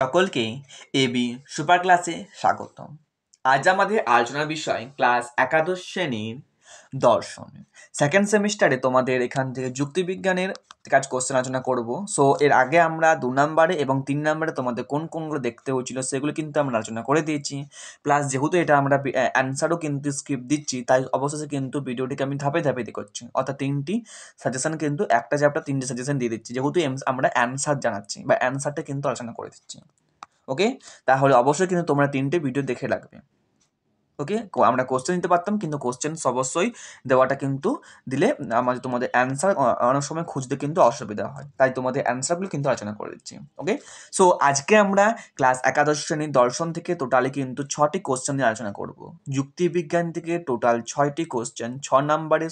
সকলকে AB super ক্লাসে স্বাগতম। আজ আমাদের আলোচনার বিষয় ক্লাস একাদশ শ্রেণীর দর্শন। সেকেন্ড সেমিস্টারে তোমাদের এখান থেকে যুক্তিবিজ্ঞানের কাজ কোশ্চেন আলোচনা করব। সো এর আগে আমরা 2 নম্বরে এবং 3 নম্বরে তোমাদের কোনগুলো দেখতে হয়েছিল সেগুলো কিন্তু আমরা আলোচনা করে দিয়েছি। প্লাস যেহেতু এটা আমরা অ্যান্সারও কিন্তু স্ক্রিপ্ট দিচ্ছি, তাই অবশেষে কিন্তু ভিডিওটিকে আমি ধাপে ধাপে করছি, অর্থাৎ 3টি সাজেশন কিন্তু একটা চ্যাপ্টার 3টে সাজেশন দিয়ে দিচ্ছি, যেহেতু আমরা অ্যান্সার জানাচ্ছি বা অ্যান্সারটা কিন্তু আলোচনা করে দিচ্ছি। ওকে, তাহলে অবশ্যই কিন্তু তোমরা 3টে ভিডিও দেখে রাখবে। ওকে, আমরা কোশ্চেন দিতে পারতাম, কিন্তু কোশ্চেন অবশ্যই দেওয়াটা কিন্তু দিলে আমাদের তোমাদের অ্যান্সার অনেক সময় খুঁজতে কিন্তু অসুবিধা হয়, তাই তোমাদের অ্যান্সারগুলো কিন্তু আলোচনা করে দিচ্ছি। ওকে, সো আজকে আমরা ক্লাস একাদশ শ্রেণীর দর্শন থেকে টোটালি কিন্তু 6টি কোশ্চেন নিয়ে আলোচনা করব। যুক্তিবিজ্ঞান থেকে টোটাল 6টি কোশ্চেন, 6 নম্বরে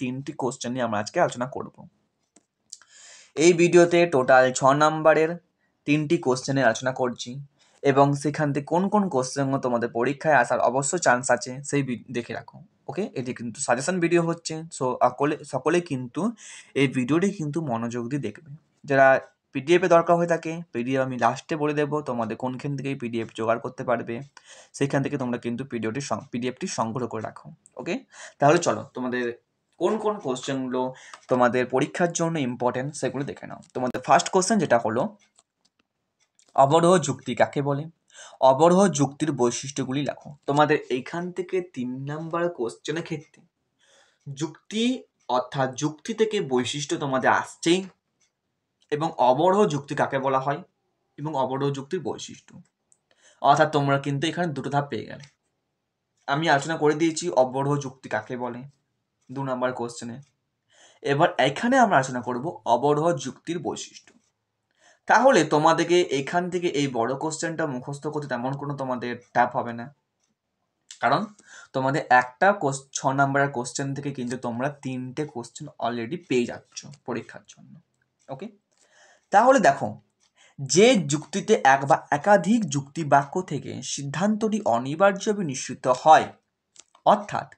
3টি কোশ্চেন নিয়ে আমরা আজকে আলোচনা করব। এই ভিডিওতে টোটাল 6 নম্বরের 3টি কোশ্চেনের আলোচনা করছি, এবং সেখান থেকে কোন কোন কোশ্চেনগুলো তোমাদের পরীক্ষায় আসার অবশ্যই চান্স আছে সেই দেখে রাখো। ওকে, এটি কিন্তু সাজেশন ভিডিও হচ্ছে, সো সকলেই কিন্তু এই ভিডিওটি কিন্তু মনোযোগ দিয়ে দেখবে। যারা পিডিএফে দরকার হয়ে থাকে, পিডিএফ আমি লাস্টে বলে দেবো তোমাদের কোনখান থেকে পিডিএফ জোগাড় করতে পারবে, সেইখান থেকে তোমরা কিন্তু পিডিএফটি সংগ্রহ করে রাখো। ওকে, তাহলে চলো তোমাদের কোন কোন কোশ্চেনগুলো তোমাদের পরীক্ষার জন্য ইম্পর্টেন্ট সেগুলো দেখে নাও। তোমাদের ফার্স্ট কোশ্চেন যেটা হলো, অবরোহ যুক্তি কাকে বলে? অবরোহ যুক্তির বৈশিষ্ট্যগুলি লেখো। তোমাদের এইখান থেকে 3 নাম্বার কোশ্চেনের ক্ষেত্রে যুক্তি অর্থাৎ যুক্তি থেকে বৈশিষ্ট্য তোমাদের আসছেই, এবং অবরোহ যুক্তি কাকে বলা হয় এবং অবরোহ যুক্তির বৈশিষ্ট্য, অর্থাৎ তোমরা কিন্তু এখানে দুটো ধাপ পেয়ে গেলে। আমি আলোচনা করে দিয়েছি অবরোহ যুক্তি কাকে বলে 2 নাম্বার কোশ্চেনে। এবার এখানে আমরা আলোচনা করব অবরোহ যুক্তির বৈশিষ্ট্য। তাহলে তোমাদেরকে এখান থেকে এই বড় কোশ্চেনটা মুখস্থ করতে তেমন কোনো তোমাদের ট্যাপ হবে না, কারণ তোমাদের একটা 6 নাম্বারের কোশ্চেন থেকে কিন্তু তোমরা 3টে কোশ্চেন অলরেডি পেয়ে যাচ্ছ পরীক্ষার জন্য। ওকে, তাহলে দেখো, যে যুক্তিতে এক বা একাধিক যুক্তি বাক্য থেকে সিদ্ধান্তটি অনিবার্যভাবে নিশ্চিত হয়, অর্থাৎ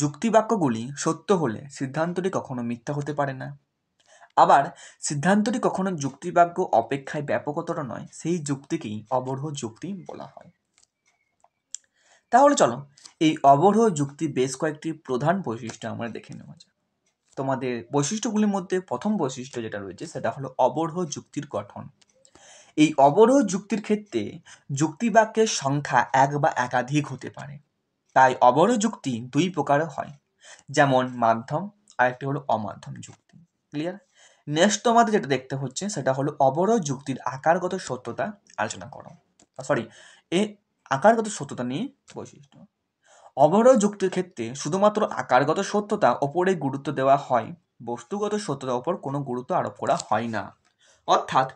যুক্তি বাক্যগুলি সত্য হলে সিদ্ধান্তটি কখনো মিথ্যা হতে পারে না, আবার সিদ্ধান্তটি কখনো যুক্তিবাক্য অপেক্ষায় ব্যাপকতর নয়, সেই যুক্তিকেই অবরোহ যুক্তি বলা হয়। তাহলে চলো এই অবরোহ যুক্তি বেশ কয়েকটি প্রধান বৈশিষ্ট্য আমরা দেখে নেওয়া যাক। তোমাদের বৈশিষ্ট্যগুলির মধ্যে প্রথম বৈশিষ্ট্য যেটা রয়েছে সেটা হলো অবরোহ যুক্তির গঠন। এই অবরোহ যুক্তির ক্ষেত্রে যুক্তিবাক্যের সংখ্যা এক বা একাধিক হতে পারে, তাই অবরোহ যুক্তি 2 প্রকারের হয়, যেমন মাধ্যম আর একটি হলো অমাধ্যম যুক্তি। ক্লিয়ার? নেক্সট তোমাদের যেটা দেখতে হচ্ছে সেটা হলো অবরোহ যুক্তির আকারগত সত্যতা আলোচনা করো। এই আকারগত সত্যতা নিয়ে বৈশিষ্ট্য। অবরোহ যুক্তির ক্ষেত্রে শুধুমাত্র আকারগত সত্যতা ওপরে গুরুত্ব দেওয়া হয়, বস্তুগত সত্যতার ওপর কোনো গুরুত্ব আরোপ করা হয় না। অর্থাৎ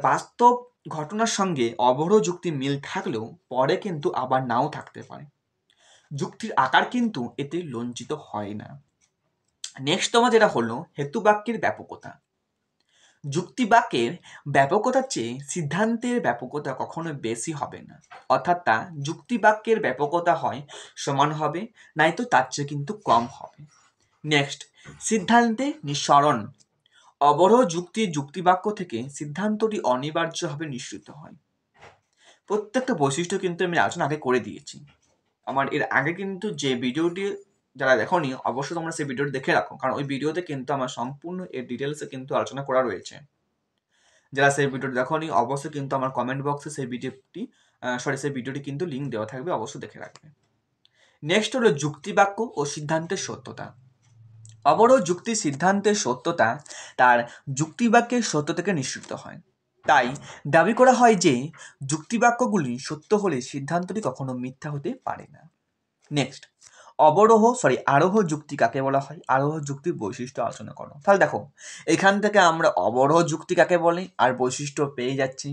বাস্তব ঘটনার সঙ্গে অবরোহ যুক্তি মিল থাকলেও পরে কিন্তু আবার নাও থাকতে পারে। যুক্তির আকার কিন্তু এতে লঞ্চিত হয় না। নেক্সট তোমার যেটা হলো হেতুবাক্যের ব্যাপকতা। যুক্তিবাক্যের ব্যাপকতার চেয়ে সিদ্ধান্তের ব্যাপকতা কখনো বেশি হবে না, অর্থাৎ তা যুক্তিবাক্যের ব্যাপকতা হয় সমান হবে, নয়তো তার চেয়ে কিন্তু কম হবে। নেক্সট, সিদ্ধান্তে নিঃসরণ। অবরোহ যুক্তিবাক্য থেকে সিদ্ধান্তটি অনিবার্যভাবে নিশ্চিত হয়। প্রত্যেকটা বৈশিষ্ট্য কিন্তু আমি আলোচনা আগে করে দিয়েছি। আমার এর আগে কিন্তু যে ভিডিওটি যারা দেখোনি অবশ্যই তোমরা সেই ভিডিওটি দেখে রাখো, কারণ ওই ভিডিওতে কিন্তু আমার সম্পূর্ণ এর ডিটেলসে কিন্তু আলোচনা করা রয়েছে। যারা সেই ভিডিওটি দেখোনি অবশ্যই কিন্তু আমার কমেন্ট বক্সে সেই ভিডিওটি কিন্তু লিঙ্ক দেওয়া থাকবে, অবশ্যই দেখে রাখবে। নেক্সট হলো যুক্তিবাক্য ও সিদ্ধান্তের সত্যতা। অবরোহ যুক্তি সিদ্ধান্তের সত্যতা তার যুক্তিবাক্যের সত্য থেকে নিশ্চিত হয়, তাই দাবি করা হয় যে যুক্তিবাক্যগুলি সত্য হলে সিদ্ধান্তটি কখনো মিথ্যা হতে পারে না। নেক্সট, আরোহ যুক্তি কাকে বলা হয়? আরোহ যুক্তির বৈশিষ্ট্য আলোচনা করো। তাহলে দেখো, এখান থেকে আমরা অবরোহ যুক্তি কাকে বলে আর বৈশিষ্ট্য পেয়ে যাচ্ছি,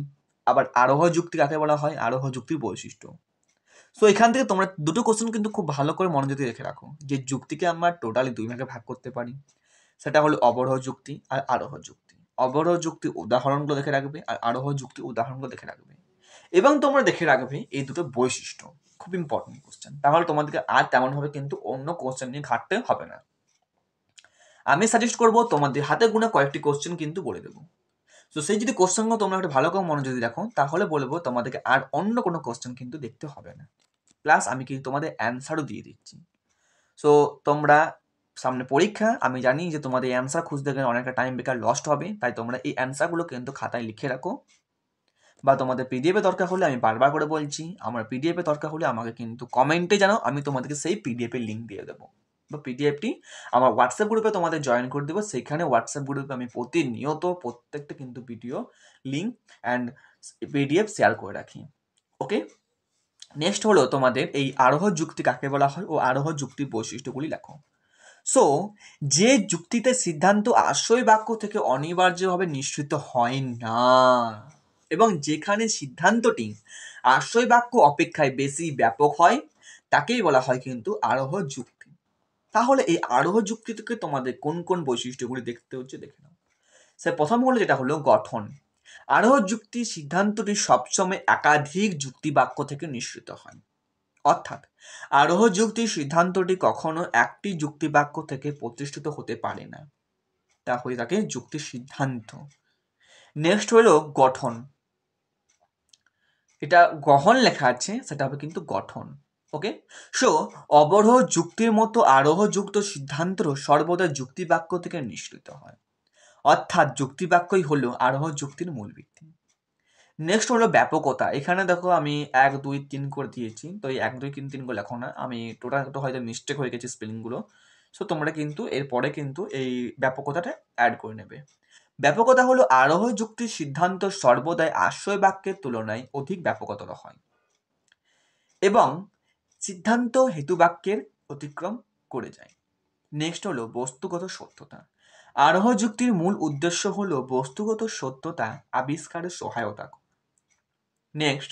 আবার আরোহ যুক্তি কাকে বলা হয়, আরোহ যুক্তির বৈশিষ্ট্য। সো এখান থেকে তোমরা দুটো কোশ্চেন কিন্তু খুব ভালো করে মনোযোগ দিয়ে রেখে রাখো, যে যুক্তিকে আমরা টোটালি 2 ভাগে ভাগ করতে পারি, সেটা হলো অবরোহ যুক্তি আর আরোহ যুক্তি। অবরোহ যুক্তি উদাহরণগুলো দেখে রাখবে আর আরোহ যুক্তি উদাহরণগুলো দেখে রাখবে, এবং তোমরা দেখে রাখবে এই দুটো বৈশিষ্ট্য। খুব ইম্পর্টেন্ট কোশ্চেন, তাহলে তোমাদেরকে আর তেমনভাবে কিন্তু অন্য কোশ্চেন নিয়ে ঘাটতে হবে না। আমি সাজেস্ট করবো তোমাদের হাতে গোনা কয়েকটি কোশ্চেন কিন্তু বলে দেবো। তো সেই যদি কোশ্চেনগুলো তোমরা একটু ভালো করে মনোযোগ দিয়ে দেখো, তাহলে বলবো তোমাদেরকে আর অন্য কোনো কোশ্চেন কিন্তু দেখতে হবে না। প্লাস আমি কিন্তু তোমাদের অ্যান্সারও দিয়ে দিচ্ছি। সো তোমরা সামনে পরীক্ষা, আমি জানি যে তোমাদের অ্যান্সার খুঁজতে গেলে অনেকটা টাইম বেকার লস্ট হবে, তাই তোমরা এই অ্যান্সারগুলো কিন্তু খাতায় লিখে রাখো, বা তোমাদের পিডিএফে দরকার হলে, আমি বারবার করে বলছি, আমার পিডিএফে দরকার হলে আমাকে কিন্তু কমেন্টে জানাও, আমি তোমাদেরকে সেই পিডিএফের লিঙ্ক দিয়ে দেবো, বা পিডিএফটি আমার হোয়াটসঅ্যাপ গ্রুপে তোমাদের জয়েন করে দেবো। সেখানে হোয়াটসঅ্যাপ গ্রুপে আমি প্রতিনিয়ত প্রত্যেকটা কিন্তু video link and PDF share করে রাখি। ওকে, নেক্সট হলো তোমাদের এই আরোহ যুক্তি কাকে বলা হয় ও আরোহ যুক্তির বৈশিষ্ট্যগুলি লেখো। সো যে যুক্তিতে সিদ্ধান্ত আশ্রয় বাক্য থেকে অনিবার্যভাবে নিঃসৃত হয় না, এবং যেখানে সিদ্ধান্তটি আশ্রয় বাক্য অপেক্ষায় বেশি ব্যাপক হয়, তাকেই বলা হয় কিন্তু আরোহ যুক্তি। তাহলে এই আরোহ যুক্তি থেকে তোমাদের কোন কোন বৈশিষ্ট্যগুলি দেখতে হচ্ছে দেখে নাও। সে প্রথম হলো যেটা হলো গঠন। আরোহ যুক্তি সিদ্ধান্তটি সবসময় একাধিক যুক্তি বাক্য থেকে নিঃসৃত হয়, অর্থাৎ আরোহ যুক্তির সিদ্ধান্তটি কখনো একটি যুক্তি বাক্য থেকে প্রতিষ্ঠিত হতে পারে না, তা হয়ে থাকে যুক্তির সিদ্ধান্ত। নেক্সট হলো গঠন, এটা গহন লেখা আছে, সেটা হবে কিন্তু গঠন। ওকে, সো অবরোহ যুক্তির মতো আরোহ যুক্ত সিদ্ধান্ত সর্বদা যুক্তি বাক্য থেকে নিঃসৃত হয়, অর্থাৎ যুক্তি বাক্যই হলো আরোহ যুক্তির মূল ভিত্তি। নেক্সট হলো ব্যাপকতা। এখানে দেখো আমি 1 2 3 করে দিয়েছি, তো এই 1 2 3 করে লেখো না, আমি টোটাল একটু হয়তো মিস্টেক হয়ে গেছে স্পেলিংগুলো। সো তোমরা কিন্তু এরপরে কিন্তু এই ব্যাপকতাটা অ্যাড করে নেবে। ব্যাপকতা হলো আরোহ যুক্তির সিদ্ধান্ত সর্বদাই আশ্রয় বাক্যের তুলনায় অধিক ব্যাপকতর হয় এবং সিদ্ধান্ত হেতু বাক্যের অতিক্রম করে যায়। নেক্সট হলো বস্তুগত সত্যতা। আরোহ যুক্তির মূল উদ্দেশ্য হলো বস্তুগত সত্যতা আবিষ্কারের সহায়তা। নেক্সট,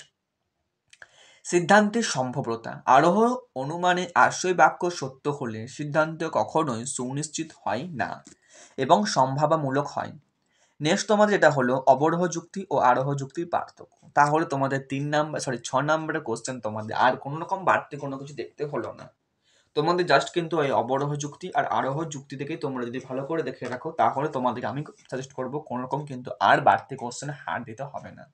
সিদ্ধান্তের সম্ভাব্যতা। আরোহ অনুমানে আশ্রয় বাক্য সত্য হলে সিদ্ধান্ত কখনোই সুনিশ্চিত হয় না এবং সম্ভাবনামূলক হয়। নেক্সট তোমাদের যেটা হলো অবরোহ যুক্তি ও আরোহ যুক্তির পার্থক্য। তাহলে তোমাদের 6 নম্বরের কোশ্চেন তোমাদের আর কোনো রকম বাড়তি কোনো কিছু দেখতে হলো না, তোমাদের জাস্ট কিন্তু এই অবরোহ যুক্তি আর আরোহ যুক্তি থেকেই তোমরা যদি ভালো করে দেখে রাখো, তাহলে তোমাদেরকে আমি সাজেস্ট করবো কোনো রকম কিন্তু আর বাড়তি কোশ্চেনে হার দিতে হবে না।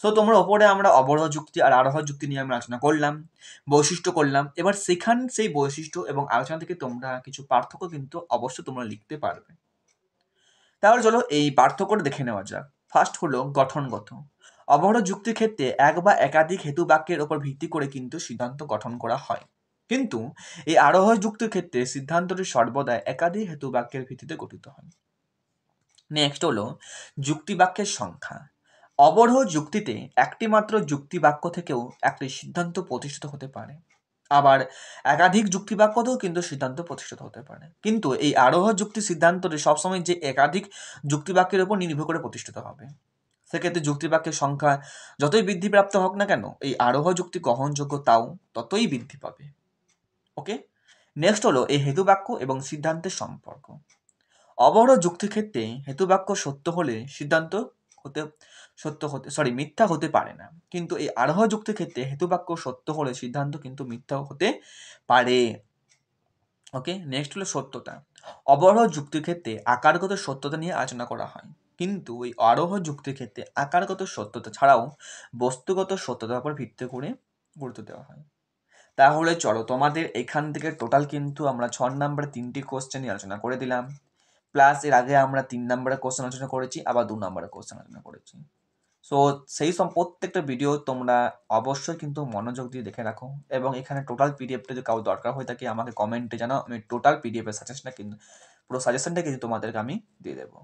সো তোমরা ওপরে আমরা অবরোহ যুক্তি আর আরোহ যুক্তি নিয়ে আমরা আলোচনা করলাম, বৈশিষ্ট্য করলাম। এবার সেই বৈশিষ্ট্য এবং আলোচনা থেকে তোমরা কিছু পার্থক্য কিন্তু অবশ্যই তোমরা লিখতে পারবে। তাহলে চলো এই পার্থক্যটা দেখে নেওয়া যাক। ফার্স্ট হলো গঠনগত। অবরোহ যুক্তির ক্ষেত্রে এক বা একাধিক হেতু বাক্যের উপর ভিত্তি করে কিন্তু সিদ্ধান্ত গঠন করা হয়, কিন্তু এই আরোহ যুক্তির ক্ষেত্রে সিদ্ধান্তটি সর্বদা একাধিক হেতু বাক্যের ভিত্তিতে গঠিত হয়। নেক্সট হলো যুক্তি বাক্যের সংখ্যা। অবরোহ যুক্তিতে একটি মাত্র যুক্তি বাক্য থেকেও একটি সিদ্ধান্ত প্রতিষ্ঠিত হতে পারে, আবার একাধিক যুক্তি বাক্যতেও কিন্তু সিদ্ধান্ত প্রতিষ্ঠিত হতে পারে, কিন্তু এই আরোহ যুক্তি সিদ্ধান্তটি সবসময় যে একাধিক যুক্তি বাক্যের উপর নির্ভর করে প্রতিষ্ঠিত হবে। সেক্ষেত্রে যুক্তি বাক্যের সংখ্যা যতই বৃদ্ধিপ্রাপ্ত হোক না কেন, এই আরোহ যুক্তি গ্রহণযোগ্য তাও ততই বৃদ্ধি পাবে। ওকে, নেক্সট হলো এই হেতু বাক্য এবং সিদ্ধান্তের সম্পর্ক। অবরোহ যুক্তির ক্ষেত্রে হেতু বাক্য সত্য হলে সিদ্ধান্ত মিথ্যা হতে পারে না, কিন্তু এই আরোহ যুক্তির ক্ষেত্রে হেতু বাক্য সত্য হলে সিদ্ধান্ত কিন্তু মিথ্যা হতে পারে। ওকে, নেক্সট হলো সত্যতা। অবরোহ যুক্তির ক্ষেত্রে আকারগত সত্যতা নিয়ে আলোচনা করা হয়, কিন্তু এই আরোহ যুক্তির ক্ষেত্রে আকারগত সত্যতা ছাড়াও বস্তুগত সত্যতার উপর ভিত্তি করে গুরুত্ব দেওয়া হয়। তাহলে চলো তোমাদের এখান থেকে টোটাল কিন্তু আমরা 6 নম্বরে 3টি কোশ্চেনই আলোচনা করে দিলাম, প্লাস এর আগে আমরা 3 নম্বরের কোশ্চেন আলোচনা করেছি, আবার 2 নম্বরের কোশ্চেন আলোচনা করেছি। সো সেই সব প্রত্যেকটা ভিডিও তোমরা অবশ্যই কিন্তু মনোযোগ দিয়ে দেখে রাখো, এবং এখানে টোটাল পিডিএফটা যদি কারো দরকার হয়ে থাকে আমাকে কমেন্টে জানাও, আমি টোটাল পিডিএফের সাজেশনটা কিন্তু পুরো সাজেশনটা কিন্তু তোমাদেরকে আমি দিয়ে দেবো।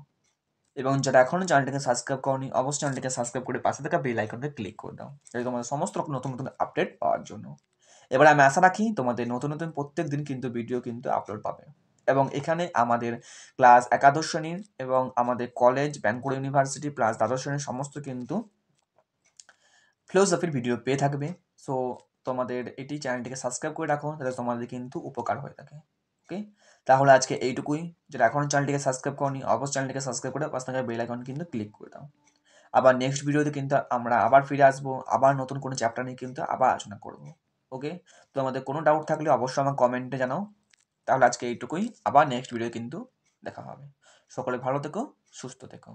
এবং যারা এখনও চ্যানেলটিকে সাবস্ক্রাইব করনি, অবশ্যই চ্যানেলটিকে সাবস্ক্রাইব করে পাশে থাকা বেল আইকনটা ক্লিক করে দাও, যাতে তোমাদের সমস্ত রকম নতুন নতুন আপডেট পাওয়ার জন্য। এবার আমি আশা রাখি তোমাদের নতুন নতুন প্রত্যেক দিন কিন্তু ভিডিও কিন্তু আপলোড পাবে, এবং এখানে আমাদের ক্লাস একাদশ শ্রেণীর এবং আমাদের কলেজ, ব্যাঙ্কুড়া ইউনিভার্সিটি প্লাস দ্বাদশ শ্রেণীর সমস্ত কিন্তু ফিলোসফির ভিডিও পেয়ে থাকবে। সো তোমাদের এটি চ্যানেলটিকে সাবস্ক্রাইব করে রাখো, যাতে তোমাদের কিন্তু উপকার হয়ে থাকে। ওকে, তাহলে আজকে এইটুকুই। যারা এখনও চ্যানেলটিকে সাবস্ক্রাইব করনি, অবশ্যই চ্যানেলটিকে সাবস্ক্রাইব করে পাশে থাকা বেল আইকন কিন্তু ক্লিক করে দাও। আবার নেক্সট ভিডিওতে কিন্তু আমরা আবার ফিরে আসবো, আবার নতুন কোনো চ্যাপ্টার নিয়ে কিন্তু আবার আলোচনা করবো। ওকে, তো আমাদের কোনো ডাউট থাকলে অবশ্যই আমার কমেন্টে জানাও। তাহলে আজকে এইটুকুই, আবার নেক্সট ভিডিও কিন্তু দেখা হবে। সকলে ভালো থেকো, সুস্থ থেকো।